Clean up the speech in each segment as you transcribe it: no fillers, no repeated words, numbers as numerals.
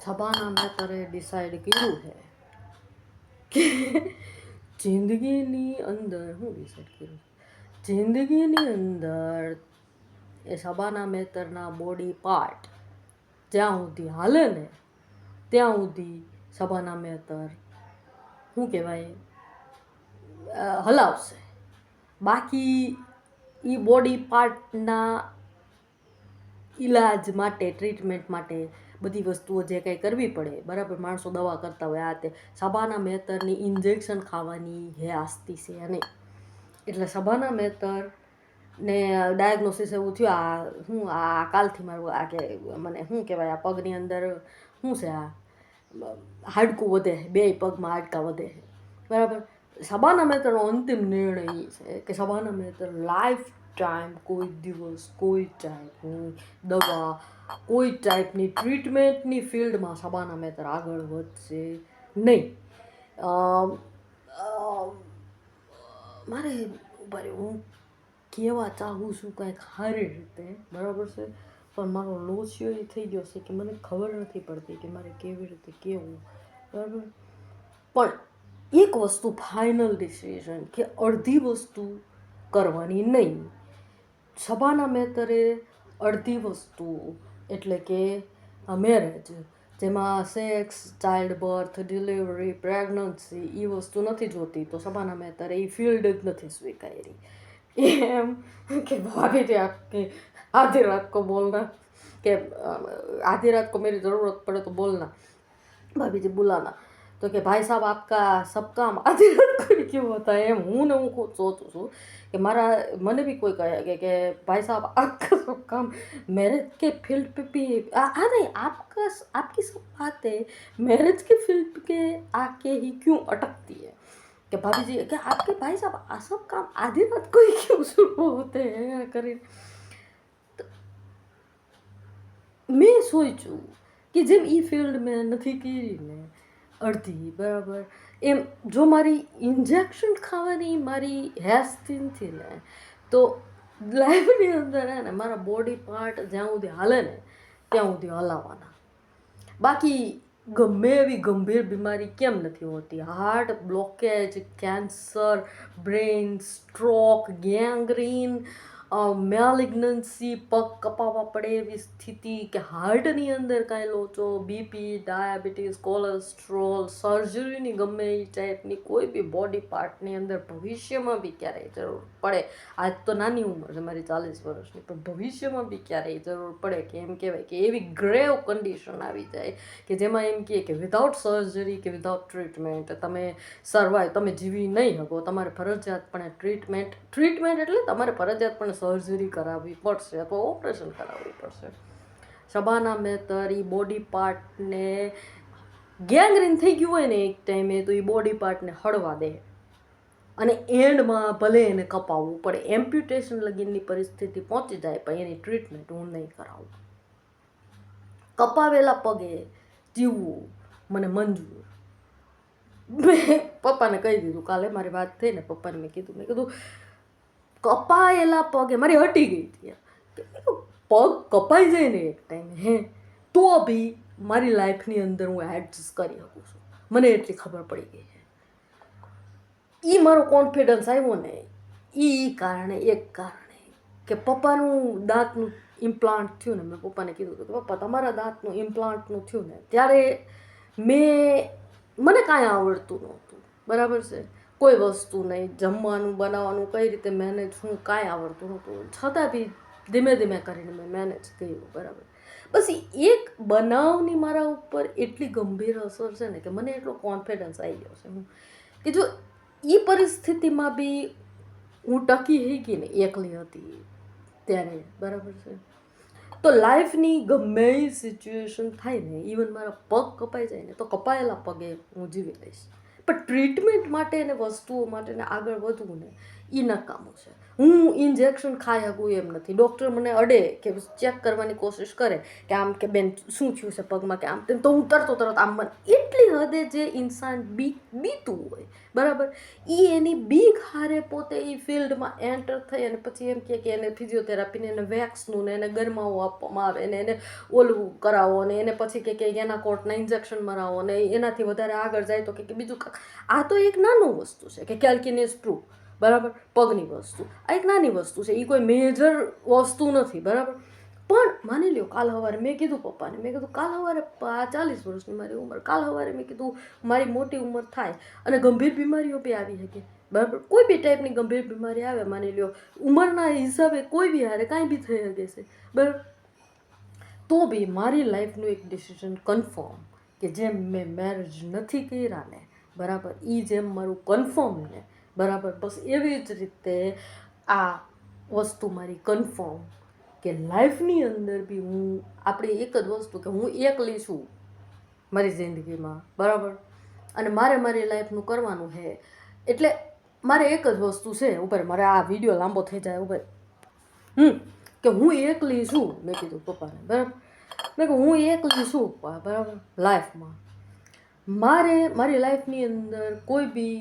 Sabana મેતરે decide કર્યું છે કે જિંદગીની અંદર શું ડિસાઈડ કર્યું જિંદગીની અંદર એ સબાના મેતરના બોડી પાર્ટ જ્યાં સુધી હાલે ને ત્યાં સુધી સબાના મેતર શું કહેવાય હલાવશે. બાકી એ બોડી પાર્ટના ઈલાજ માટે ટ્રીટમેન્ટ માટે બધી વસ્તુઓ જે કંઈ કરવી પડે બરાબર. માણસો દવા કરતા હોય આ તે સબાના મેતરની ઇન્જેક્શન ખાવાની હે આસ્તી છે નહીં. એટલે સબાના મેતર ને ડાયગ્નોસિસ એવું થયું આ શું આ કાલથી મારું આ કે મને શું કહેવાય આ પગની અંદર શું છે આ હાડકું વધે બે પગમાં હાડકાં વધે બરાબર. સબાના મેતરનો અંતિમ નિર્ણય એ છે કે સબાના મેતર લાઈફ ટાઈમ કોઈ દિવસ કોઈ ટાઈપની દવા કોઈ ટાઈપની ટ્રીટમેન્ટની ફિલ્ડમાં સબાના મેતર આગળ વધશે નહીં. મારે બરાબર હું કહેવા ચાહું છું કાંઈક સારી રીતે બરાબર છે પણ મારો લોચિયો એ થઈ ગયો છે કે મને ખબર નથી પડતી કે મારે કેવી રીતે કહેવું બરાબર. પણ એક વસ્તુ ફાઇનલ ડિસિઝન કે અડધી વસ્તુ કરવાની નહીં. સબાના મેતરે અડધી વસ્તુ એટલે કે મેરેજ જેમાં sex child birth delivery pregnancy એ વસ્તુ નથી જોતી તો સબાના મેતરે એ ફિલ્ડ જ નથી સ્વીકારી. એમ કે ભાભી थे आपके आधी रात को बोलना कि आधी रात को मेरी ज़रूरत पड़े तो बोलना भाभी जी बुलाना तो कि भाई साहब आपका सब काम आधी रात को ही क्यों होता है. એમ હું ને હું ખુદ સોચું છું કે મારા મને भी कोई कहे कि भाई साहब आपका सब काम मैरिज के फील्ड पे भी नहीं आपका आपकी सब बातें मैरिज के फील्ड के आके ही क्यों अटकती है कि भाभी जी कि आपके भाई साहब આ सब काम आधी रात को ही क्यों शुरू होते हैं કરી મેં સોચ્યું કે જેમ એ ફિલ્ડ મેં નથી કરી ને અડધી બરાબર એમ જો મારી ઇન્જેક્શન ખાવાની મારી હેસ્તી નથી ને તો લાઈફની અંદર હે ને મારા બોડી પાર્ટ જ્યાં સુધી હાલે ને ત્યાં સુધી હલાવવાના. બાકી ગમે એવી ગંભીર બીમારી કેમ નથી હોતી heart blockage cancer brain stroke gangrene malignancy પગ કપાવવા પડે એવી સ્થિતિ કે હાર્ટની અંદર કાંઈ લોચો બીપી ડાયાબિટીસ કોલેસ્ટ્રોલ સર્જરીની ગમે એ ટાઈપની કોઈ બી બોડી પાર્ટની અંદર ભવિષ્યમાં બી ક્યારેય જરૂર પડે. આજ તો નાની ઉંમર છે મારી 40 વર્ષની પણ ભવિષ્યમાં બી ક્યારેય જરૂર પડે કે એમ કહેવાય કે એવી ગ્રેવ કન્ડિશન આવી જાય કે જેમાં એમ કહે કે વિધાઉટ સર્જરી કે વિધાઉટ ટ્રીટમેન્ટ તમે સર્વાઈવ તમે જીવી નહીં શકો. તમારે ફરજિયાતપણે ટ્રીટમેન્ટ એટલે તમારે ફરજિયાતપણે સર્જરી કરાવવી પડશે અથવા ઓપરેશન કરાવવી પડશે. સબાના મેતર એ બોડી પાર્ટને ગેંગ્રીન થઈ ગયું હોય ને એક ટાઈમે તો એ બોડી પાર્ટને હળવા દે અને એન્ડમાં ભલે એને કપાવવું પડે એમ્પ્યુટેશન લગીનની પરિસ્થિતિ પહોંચી જાય પણ એની ટ્રીટમેન્ટ હું નહીં કરાવું. કપાવેલા પગે જીવવું મને મંજૂર. મેં પપ્પાને કહી દીધું કાલે મારી વાત થઈ ને પપ્પાને મેં કીધું કપાયેલા પગે મારી હટી ગઈ હતી પગ કપાઈ જાય ને એક ટાઈમે તો બી મારી લાઈફની અંદર હું એડજસ્ટ કરી શકું છું. મને એટલી ખબર પડી ગઈ છે. એ મારો કોન્ફિડન્સ આવ્યો ને એ કારણે કે પપ્પાનું દાંતનું ઇમ્પ્લાન્ટ થયું ને મેં પપ્પાને કીધું કે પપ્પા તમારા દાંતનું ઇમ્પ્લાન્ટનું થયું ને ત્યારે મને કાંઈ આવડતું નહોતું બરાબર છે. કોઈ વસ્તુ નહીં જમવાનું બનાવવાનું કઈ રીતે મેનેજ હું કાંઈ આવડતું નહોતું છતાં બી ધીમે ધીમે કરીને મેં મેનેજ કર્યું બરાબર. બસ એક બનાવની મારા ઉપર એટલી ગંભીર અસર છે ને કે મને એટલો કોન્ફિડન્સ આવી ગયો છે કે જો એ પરિસ્થિતિમાં બી હું ટકી શકી ને એકલી હતી ત્યારે બરાબર છે તો લાઈફની ગમે એ સિચ્યુએશન થાય ને ઇવન મારા પગ કપાઈ જાય ને તો કપાયેલા પગે હું જીવી લઈશ. પણ ટ્રીટમેન્ટ માટે અને વસ્તુઓ માટે આગળ વધવું ને એ નકામું છે. હું ઇન્જેક્શન ખાઈ શકું એમ નથી. ડૉક્ટર મને અડે કે ચેક કરવાની કોશિશ કરે કે આમ કે બેન શું થયું છે પગમાં કે આમ તેમ, તો હું તરત આમ મને એટલી હદે જે ઇન્સાન બીતું હોય બરાબર, એ એની બીક હારે પોતે એ ફિલ્ડમાં એન્ટર થઈ અને પછી એમ કે એને ફિઝિયોથેરાપીને એને વેક્સનું ને એને ગરમાવો આપવામાં આવે ને એને ઓલું કરાવો ને એને પછી કે એના કોર્ટના ઇન્જેક્શન મરાવો ને એનાથી વધારે આગળ જાય તો કે બીજું. આ તો એક નાનું વસ્તુ છે કે કેલ્કિનેસ પ્રૂફ બરાબર, પગની વસ્તુ આ એક નાની વસ્તુ છે, એ કોઈ મેજર વસ્તુ નથી બરાબર. પણ માની લ્યો કાલ સવારે મેં કીધું પપ્પાને, મેં કીધું કાલ સવારે 40 વર્ષની મારી ઉંમર, કાલ સવારે મેં કીધું મારી મોટી ઉંમર થાય અને ગંભીર બીમારીઓ બી આવી શકે બરાબર, કોઈ બી ટાઈપની ગંભીર બીમારી આવે, માની લ્યો ઉંમરના હિસાબે કોઈ બી હારે કાંઈ બી થઈ શકે છે બરાબર, તો બી મારી લાઈફનું એક ડિસિઝન કન્ફર્મ કે જેમ મેં મેરેજ નથી કર્યા ને બરાબર, એ જેમ મારું કન્ફર્મ ને બરાબર, બસ એવી જ રીતે આ વસ્તુ મારી કન્ફર્મ કે લાઈફની અંદર બી હું આપણી એક જ વસ્તુ કે હું એકલી છું મારી જિંદગીમાં બરાબર, અને મારી લાઈફનું કરવાનું છે. એટલે મારે એક જ વસ્તુ છે ઉપર, મારે આ વિડીયો લાંબો થઈ જાય ઉપર કે હું એકલી છું. મેં કીધું પપ્પાને બરાબર, મેં કહું હું એકલી છું બરાબર લાઈફમાં, મારી લાઈફની અંદર કોઈ બી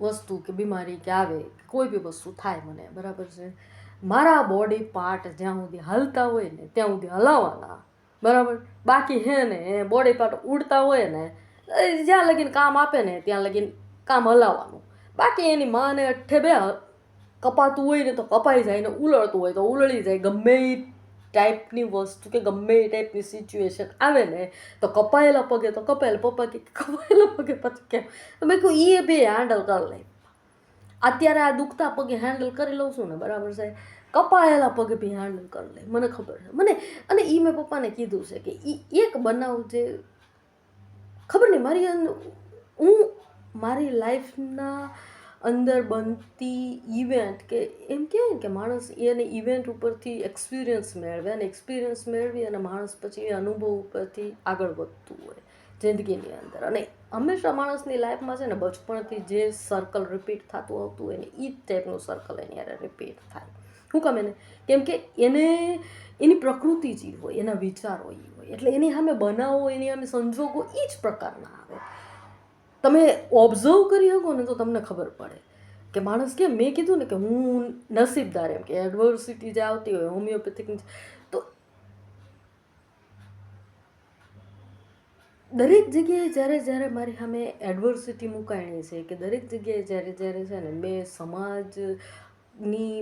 વસ્તુ કે બીમારી કે આવે, કોઈ બી વસ્તુ થાય મને બરાબર છે, મારા બોડી પાર્ટ જ્યાં સુધી હાલતા હોય ને ત્યાં સુધી હલાવવાના બરાબર, બાકી હે ને એ બોડી પાર્ટ ઉડતા હોય ને જ્યાં લગીને કામ આપે ને ત્યાં લગીને કામ હલાવવાનું, બાકી એની માને અઠ્ઠે બે કપાતું હોય ને તો કપાઈ જાય ને ઉલળતું હોય તો ઉલળી જાય. ગમે એ ટાઈપની વસ્તુ કે ગમે એ ટાઈપની સિચ્યુએશન આવે ને તો કપાયેલા પગે તો કપાયેલા, પપ્પા કે કપાયેલા પગે પછી કેમ, તો મેં કહ્યું એ બે હેન્ડલ કરી લે. અત્યારે આ દુખતા પગે હેન્ડલ કરી લઉં છું ને બરાબર છે, કપાયેલા પગે બી હેન્ડલ કરી લે, મને ખબર છે મને. અને એ મેં પપ્પાને કીધું છે કે એ એક બનાવ જે ખબર નહીં હું મારી લાઈફના અંદર બનતી ઇવેન્ટ કે એમ કહેવાય ને કે માણસ એને ઇવેન્ટ ઉપરથી એક્સપિરિયન્સ મેળવે અને એક્સપિરિયન્સ મેળવી અને માણસ પછી એ અનુભવ ઉપરથી આગળ વધતું હોય જિંદગીની અંદર. અને હંમેશા માણસની લાઈફમાં છે ને બચપણથી જે સર્કલ રિપીટ થતું આવતું હોય ને એ જ ટાઈપનું સર્કલ એની યારે રિપીટ થાય. શું કામ એને? કેમ કે એને એની પ્રકૃતિ જે હોય, એના વિચારો એ હોય, એટલે એની સામે બનાવો, એની સામે સંજોગો એ જ પ્રકારના આવે. તમે ઓબ્ઝર્વ કરી શકો ને તો તમને ખબર પડે કે માણસ કેમ. મેં કીધું ને કે હું નસીબદાર, એમ કે એડવર્સિટી જે આવતી હોય હોમિયોપેથિકની, તો દરેક જગ્યાએ જ્યારે મારી સામે એડવર્સિટી મુકાણી છે કે દરેક જગ્યાએ જ્યારે છે ને મેં સમાજની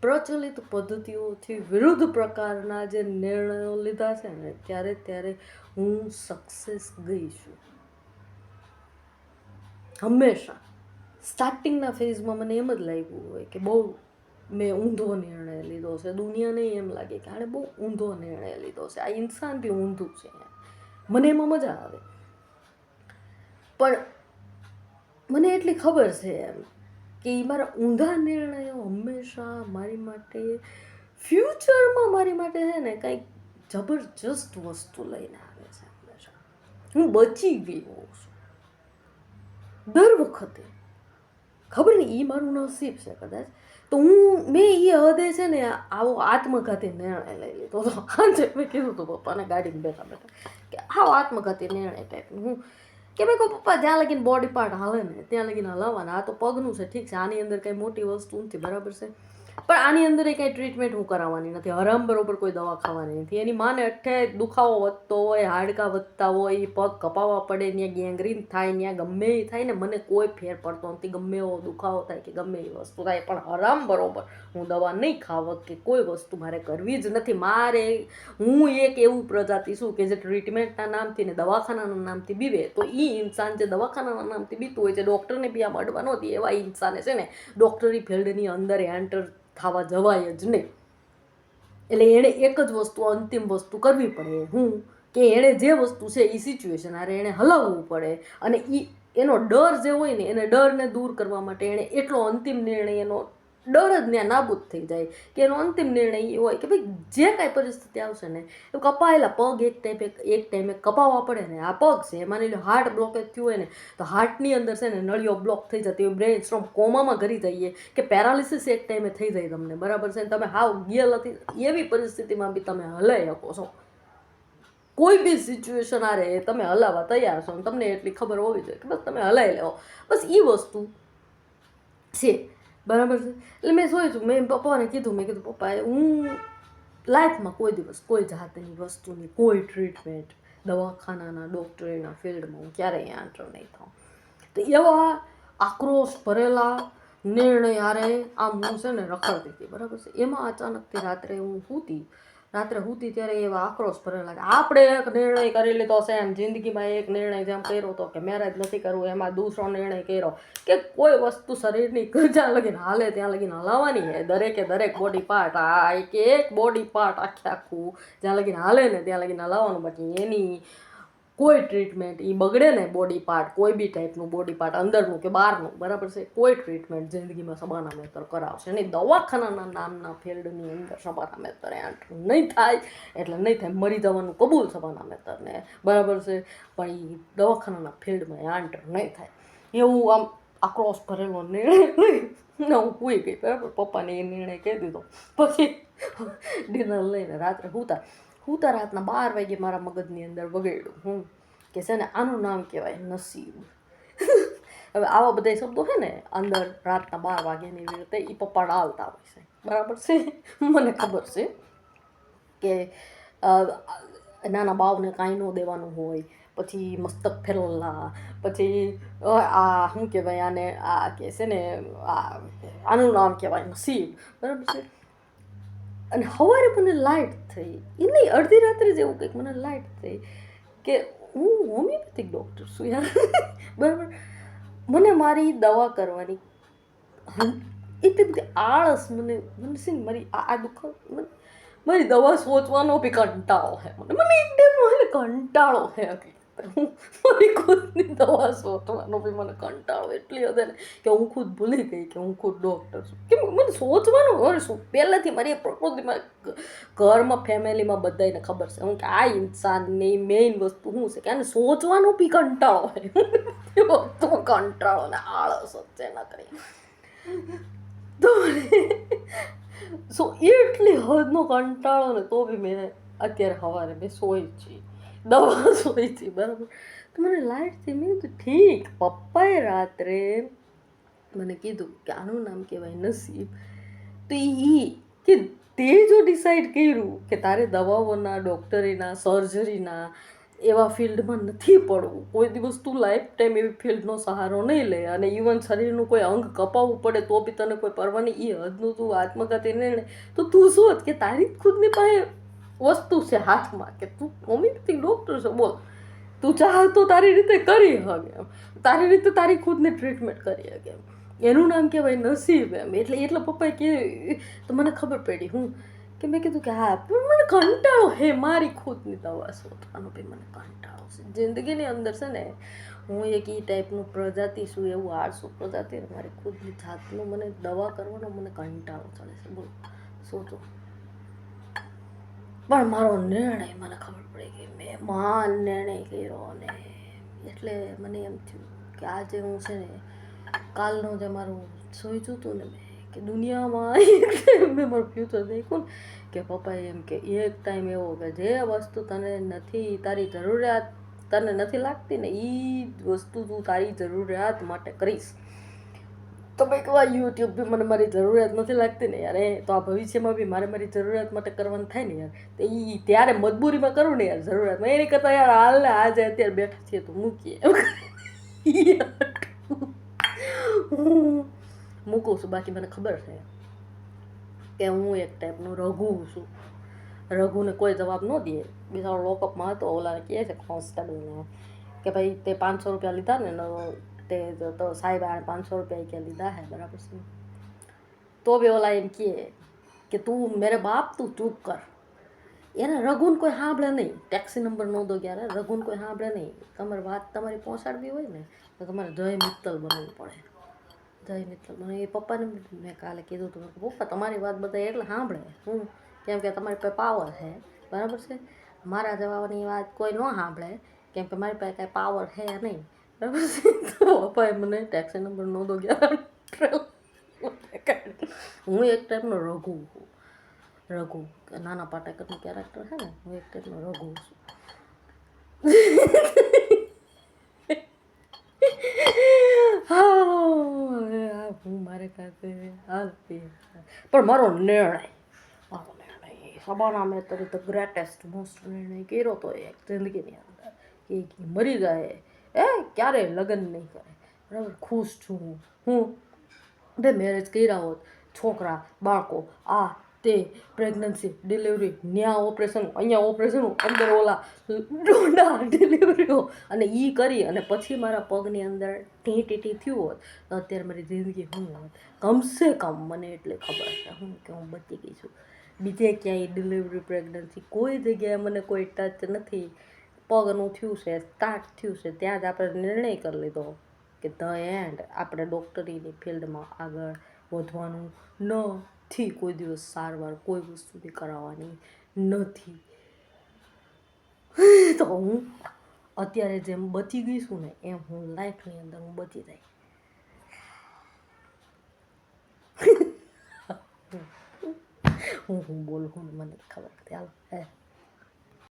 પ્રચલિત પદ્ધતિઓથી વિરુદ્ધ પ્રકારના જે નિર્ણયો લીધા છે ને ત્યારે હું સક્સેસ ગઈ છું. હંમેશા સ્ટાર્ટિંગના ફેઝમાં મને એમ જ લાગ્યું હોય કે બહુ મેં ઊંધો નિર્ણય લીધો છે, દુનિયાને એમ લાગે કે આણે બહુ ઊંધો નિર્ણય લીધો છે, આ ઇન્સાન બી ઊંધું છે, મને એમાં મજા આવે. પણ મને એટલી ખબર છે એમ કે એ મારા ઊંધા નિર્ણયો હંમેશા મારી માટે ફ્યુચરમાં મારી માટે છે ને કંઈક જબરજસ્ત વસ્તુ લઈને આવે છે. હંમેશા હું બચી ગઈ હોઉં છું દર વખતે. ખબર નહીં એ મારું નસીબ છે કદાચ. તો મેં એ હદે છે ને આવો આત્મઘાતી નિર્ણય લઈ લીધો હતો. આજે મેં કીધું હતું પપ્પાને ગાડીમાં બેઠા કે આવો આત્મઘાતી નિર્ણય ટાઈપનું હું કે મેં કહું પપ્પા જ્યાં લગીને બોડી પાર્ટ હાલે ને ત્યાં લગીને હલાવવાના. આ તો પગનું છે ઠીક છે, આની અંદર કંઈ મોટી વસ્તુ નથી બરાબર છે, પણ આની અંદર એ કંઈ ટ્રીટમેન્ટ હું કરાવવાની નથી, હરામ બરોબર કોઈ દવા ખાવાની નથી. એની માને અઠ્ઠે દુખાવો વધતો હોય, હાડકાં વધતા હોય, પગ કપાવવા પડે, ત્યાં ગેંગ્રીન થાય, ત્યાં ગમે એ થાય ને મને કોઈ ફેર પડતો નથી, ગમે એવો દુખાવો થાય કે ગમે એ વસ્તુ થાય, પણ હરામ બરોબર હું દવા નહીં ખાવત કે કોઈ વસ્તુ મારે કરવી જ નથી. હું એક એવું પ્રજાતિ છું કે જે ટ્રીટમેન્ટના નામથી ને દવાખાનાના નામથી બીવે, તો એ ઇન્સાન જે દવાખાનાના નામથી બીતું હોય છે ડૉક્ટરને બી આ મળવા નહોતી, એવા ઇન્સાને છે ને ડૉક્ટરી ફિલ્ડની અંદર એન્ટર થવા જવાય જ નહીં. એટલે એણે એક જ વસ્તુ, અંતિમ વસ્તુ કરવી પડે, હું કે એણે જે વસ્તુ છે એ સિચ્યુએશન હારે એણે હલાવવું પડે. અને એનો ડર જે હોય ને એને ડરને દૂર કરવા માટે એણે એટલો અંતિમ નિર્ણય એનો ડર જ ત્યાં નાબૂદ થઈ જાય કે એનો અંતિમ નિર્ણય એ હોય કે ભાઈ જે કાંઈ પરિસ્થિતિ આવશે ને એ કપાયેલા પગ એક ટાઈમે કપાવવા પડે ને. આ પગ છે માની લો હાર્ટ બ્લોકેજ થયું હોય ને તો હાર્ટની અંદર છે ને નળીઓ બ્લોક થઈ જતી હોય, બ્રેન સ્ટ્રોમ કોમામાં કરી જઈએ કે પેરાલિસિસ એક ટાઈમે થઈ જાય તમને, બરાબર છે. તમે હાવ ગયેલ હતી એવી પરિસ્થિતિમાં બી તમે હલાઈ શકો છો. કોઈ બી સિચ્યુએશન આ રહે તમે હલાવવા તૈયાર છો, તમને એટલી ખબર હોવી જોઈએ કે બસ તમે હલાવી લેવો. બસ એ વસ્તુ છે, બરાબર છે. એટલે મેં સોચ્યું, મેં પપ્પાને કીધું, મેં કીધું પપ્પા હું લાઈફમાં કોઈ દિવસ કોઈ જાતની વસ્તુની કોઈ ટ્રીટમેન્ટ દવાખાનાના ડૉક્ટરીના ફિલ્ડમાં હું ક્યારેય એન્ટર નહીં થાઉં. તો એવા આક્રોશ ભરેલા નિર્ણય હારે આમ હું છે ને રખડતી હતી, બરાબર છે. એમાં અચાનકથી રાત્રે સૂતી ત્યારે એવા આક્રોશ ભરેલા કે આપણે એક નિર્ણય કરી લીધો છે એમ જિંદગીમાં, એક નિર્ણય જેમ કર્યો હતો કે મેરેજ નથી કરવું, એમાં દૂસરો નિર્ણય કર્યો કે કોઈ વસ્તુ શરીરની જ્યાં લગીને હાલે ત્યાં લગીને હલાવવાની છે. દરેક બોડી પાર્ટ, આ એક બોડી પાર્ટ આખું જ્યાં લગીને હાલે ને ત્યાં લગીને હલાવવાનું. બાકી એની કોઈ ટ્રીટમેન્ટ, એ બગડે ને બોડી પાર્ટ, કોઈ બી ટાઈપનું બોડી પાર્ટ અંદરનું કે બહારનું, બરાબર છે, કોઈ ટ્રીટમેન્ટ જિંદગીમાં શબાના મેતર કરાવશે નહીં. દવાખાનાના નામના ફિલ્ડની અંદર શબાના મેતર એન્ટર નહીં થાય એટલે નહીં થાય. મરી જવાનું કબૂલ શબાના મેતરને, બરાબર છે, પણ એ દવાખાનાના ફિલ્ડમાં એન્ટર નહીં થાય. એવું આમ આક્રોશ ભરેલો નિર્ણય હું સૂઈ ગઈ, બરાબર. પપ્પાને એ નિર્ણય કહી દીધો. પછી ડિનર લઈને રાત્રે હુતા રાતના 12 વાગે મારા મગજની અંદર વગેડ્યું કે છે ને આનું નામ કહેવાય નસીબ. હવે આવા બધા શબ્દો છે ને અંદર રાતના 12 વાગ્યાની રીતે એ પપ્પા ડાલતા હોય છે, બરાબર છે. મને ખબર છે કે નાના બાવને કાંઈ ન દેવાનું હોય, પછી મસ્તક ફેરવલા, પછી આ શું કહેવાય આને, આ કે છે ને આનું નામ કહેવાય નસીબ, બરાબર છે. અને સવારે મને લાઇટ થઈ, એ નહીં અડધી રાત્રે જેવું કંઈક મને લાઇટ થઈ કે હું હોમિયોપેથિક ડૉક્ટર છું યાર, બરાબર. મને મારી દવા કરવાની એટલી બધી આળસ, મને છે ને મારી આ દુઃખ, મારી દવા સોચવાનો બી કંટાળો છે મને એક ટાઈમ કંટાળો છે મારી ખુદની દવા સોચવાનો બી મને કંટાળો એટલી હદે ને કે હું ખુદ ભૂલી ગઈ કે હું ખુદ ડૉક્ટર છું. કેમ મને સોચવાનું શું પહેલાંથી મારી પ્રકૃતિમાં, ઘરમાં, ફેમિલીમાં બધાને ખબર છે હું કે આ ઇન્સાનની મેઇન વસ્તુ શું છે કે આને સોચવાનો બી કંટાળો હોય. તો કંટાળો ને આળસ જ છે ના કરી તો એટલી હદનો કંટાળો ને તો બી મેં અત્યારે સવારે મેં સોઈ છીએ, દવા સોઈ હતી, બરાબર. તો મને લાઈટથી મેં કીધું ઠીક, પપ્પાએ રાત્રે મને કીધું કે આનું નામ કહેવાય નસીબ. તો કે તે જો ડિસાઈડ કર્યું કે તારે દવાઓના, ડૉક્ટરીના, સર્જરીના એવા ફિલ્ડમાં નથી પડવું, કોઈ દિવસ તું લાઈફ ટાઈમ એવી ફિલ્ડનો સહારો નહીં લે, અને ઇવન શરીરનું કોઈ અંગ કપાવવું પડે તો બી તને કોઈ પરવાની એ હદનું તું આત્મઘાતી નિર્ણય, તો તું સોચ કે તારી ખુદની પાસે વસ્તુ છે હાથમાં કે તું હોમિયોપેથિક ડૉક્ટર છે, બોલ તું ચાહ તો તારી રીતે કરી શકે એમ, તારી રીતે તારી ખુદની ટ્રીટમેન્ટ કરી શકે એમ. એનું નામ કહેવાય નસીબ એમ. એટલે પપ્પાએ કે તો મને ખબર પડી હું કે મેં કીધું કે હા પણ મને કંટાળો હે મારી ખુદની દવા શોધવાનો, બી મને કંટાળો છે જિંદગીની અંદર છે ને. હું એક એ ટાઈપનું પ્રજાતિ છું, એવું આળસુ પ્રજાતિ, મારી ખુદની જાતનું મને દવા કરવાનો મને કંટાળો ચડે છે, બોલો સોચો. પણ મારો નિર્ણય મને ખબર પડી ગઈ, મેં મહાન નિર્ણય કર્યો. અને એટલે મને એમ થયું કે આજે હું છે ને કાલનું જે મારું સોચ્યું હતું ને મેં કે દુનિયામાં મેં મારું ફ્યુચર દેખ્યું ને કે પપ્પાએ એમ કે એક ટાઈમ એવો કે જે વસ્તુ તને નથી, તારી જરૂરિયાત તને નથી લાગતી ને એ વસ્તુ તું તારી જરૂરિયાત માટે કરીશ. તો મેં કહું યુટ્યુબ બી મને મારી જરૂરિયાત નથી લાગતી ને યાર, તો આ ભવિષ્યમાં બી મારી જરૂરિયાત માટે કરવાનું થાય ને યાર, તો એ ત્યારે મજબૂરીમાં કરું ને યાર જરૂરિયાતમાં, એની કરતાં યાર હાલ ને આજે અત્યારે બેઠા છીએ તો મૂકીએ મૂકું છું. બાકી મને ખબર છે કે હું એક ટાઈપનું રઘુ છું. રઘુને કોઈ જવાબ ન દે, બિચારો લોકઅપમાં હતો, ઓલાને કહે છે કોન્સ્ટેબલને કે ભાઈ તે 500 રૂપિયા લીધા ને તે તો સાહેબ આ 500 રૂપિયા ક્યાં લીધા હે, બરાબર છે. તો બી ઓલા એમ કહે કે તું મેરે બાપ તું ચૂપ કર. એને રઘુને કોઈ સાંભળે નહીં, ટેક્સી નંબર ન દો ક્યારે, રઘુને કોઈ સાંભળે નહીં. તમારી વાત તમારી પહોંચાડવી હોય ને તો તમારે જય મિત્તલ બનવું પડે, જઈને તો મને એ પપ્પાને મેં કાલે કીધું હતું પપ્પા તમારી વાત બધા એટલે સાંભળે હું કેમ કે તમારી પાસે પાવર છે બરાબર છે મારા જવાની વાત કોઈ ન સાંભળે કેમ કે મારી પાસે કાંઈ પાવર છે નહીં બરાબર છે તો પપ્પાએ મને ટેક્સી નંબર નહોતો ગયા હું એક ટાઈપનો રઘુ છું રઘુ નાના પાટેકરનું કેરેક્ટર છે ને હું એક ટાઈપનો રઘુ છું હું મારે ખાતે હાલ પણ મારો નિર્ણય સબાના મેં તરી ધ ગ્રેટેસ્ટ મોસ્ટ નિર્ણય કર્યો તો એક જિંદગીની અંદર કે મરી જાય ક્યારે લગ્ન નહીં કરે બરાબર ખુશ છું હું બે મેરેજ કર્યા હોત છોકરા બાળકો આ તે પ્રેગ્નન્સી ડિલિવરી ન્યા ઓપરેશન અહીંયા ઓપરેશન અંદર ઓલા ડોડા ડિલિવરીઓ અને એ કરી અને પછી મારા પગની અંદર ટી થયું હોત તો અત્યારે મારી જિંદગી શું હોત કમસે કમ મને એટલે ખબર છે હું કે હું બચી ગઈ છું બીજે ક્યાંય ડિલિવરી પ્રેગ્નન્સી કોઈ જગ્યાએ મને કોઈ ટચ નથી પગનું થયું છે સ્ટાર્ટ થયું છે ત્યાં જ આપણે નિર્ણય કરી લીધો કે ધ એન્ડ આપણે ડૉક્ટરીની ફિલ્ડમાં આગળ વધવાનું નથી કોઈ દિવસ સારવાર કોઈ વસ્તુથી કરાવવાની નથી તો હું અત્યારે જેમ બચી ગઈ છું ને એમ હું લાઈફની અંદર હું બચી જાય હું બોલું મને ખબર નથી હાલ